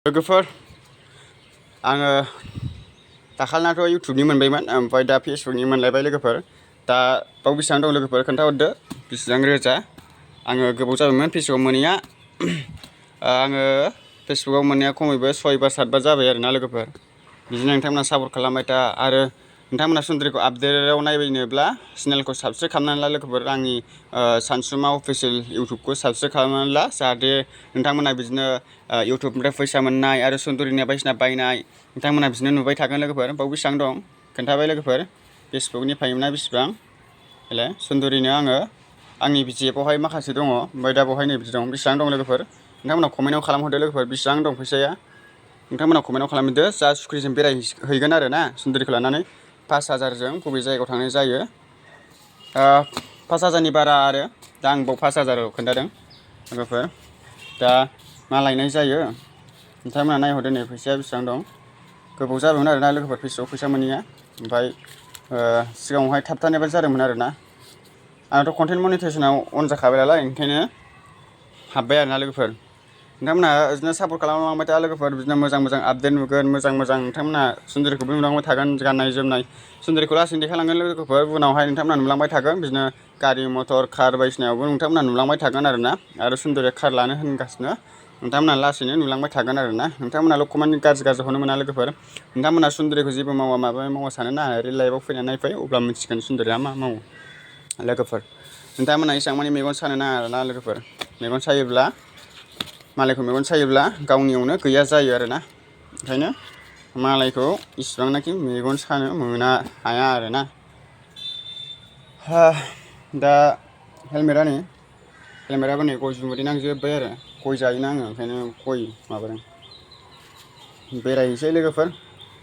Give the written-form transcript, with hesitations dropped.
लोगोफोर आङो दाखालिनाथ' इउटुबनि मोनबायमोन ओमफ्राय दा फेसबुकनि मोनलायबाय लोगोफोर दा बाव बेसेबां दं लोगोफोर खोन्थाहरदो बेसेबां रोजा आङो गोबाव जाबायमोन फेसबुकआव मोनैया आङो फेसबुकआव मोननाया खमैबो 6 बार 7 बार जाबाय आरोना लोगोफोर बिदिनो नोंथांमोना सापर्ट खालामबाय था आरो नोंथांमोना सुन्दरिखौ आपडेटआव नायबायनोब्ला चेनेलखौ साबस्क्राइब खालामनानै ला लोगोफोर आंनि सानसुमा अफिसियेल इउटुबखौ साबस्क्राइब खालामनानै ला जाहाथे नोंथांमोना बिदिनो इउटुबनिफ्राय फैसा मोननाय आरो सुन्दरिनि बायदिसिना बायनाय नोंथांमोना बिदिनो नुबाय थागोन लोगोफोर बाव बेसेबां दं खोन्थाबाय लोगोफोर फेसबुकनि पेमेन्टआ बेसेबां हेला सुन्दरिनो आङो आंनि बिजि एपआवहाय माखासे दङ ओमफ्राय दा बावहाय नै बिदि दं बेसेबां दं लोगोफोर नोंथांमोना कमेन्टआव खालामहरदो लोगोफोर बेसेबां दं फैसाया नोंथांमोना कमेन्टआव खालामहरदो जा सुख्रिजों बेरायहैगोन आरो ना सुन्दरिखौ लानानै 5000जों बबे जायगायाव थांनाय जायो 5000नि बारा आरो दा आं बाव 5000 खोन्थादों लोगोफोर दा मा लायनाय जायो नोंथांमोना नायहरदो नै फैसाया बेसेबां दं गोबाव जाबायमोन आरोना लोगोफोर फेसबुकआव फैसा मोनैया ओमफ्राय सिगाङावहाय थाबथानायबो जादोंमोन आरोना आंथ' कन्टेन्ट मनिटाइजेसनाव अन जाखाबाय नालाय ओंखायनो हाबबाय आरोना लोगोफोर नोंथांमोना बिदिनो सापर्ट खालामलांबाय था लोगोफोर बिदिनो मोजां मोजां आपडेट नुगोन मोजां नोंथांमोना सुन्दरिखौबो नुलांबाय थागोन गाननाय जोमनाय सुन्दरिखौ लासैनो देखायलांगोन लोगोफोर उनावहाय नोंथांमोना नुलांबाय थागोन बिदिनो गारि मटर कार बायदिसिनायावबो नोंथांमोना नुलांबाय थागोन आरो सुन्दरिया कार लानो होनगासिनो नोंथांमोना लासैनो नुलांबाय थागोन आरोना नोंथांमोनाल' कमेन्ट गाज्रि हरनो मोना लोगोफोर नोंथांमोना सुन्दरिखौ जेबो मावा माबा सानो ना रियेल लाइफआव फैनानै नायफै अब्ला मिथिगोन सुन्दरिया मा मावो लोगोफोर नोंथांमोना एसेबां मानि मेगन सानो नाङा आरोना लोगोफोर मेगन सायोब्ला मालायखौ मेगन सायोब्ला गावनियावनो गैया जायो आरोना ओंखायनो मालायखौ इसिबांनाखि मेगन सानो हाया आरोना दा हेलमेटाबो नै गय जुमुदै नांजोब्बाय आरो गय जायोना आङो ओंखायनो गय माबादों बेरायहैसै लोगोफोर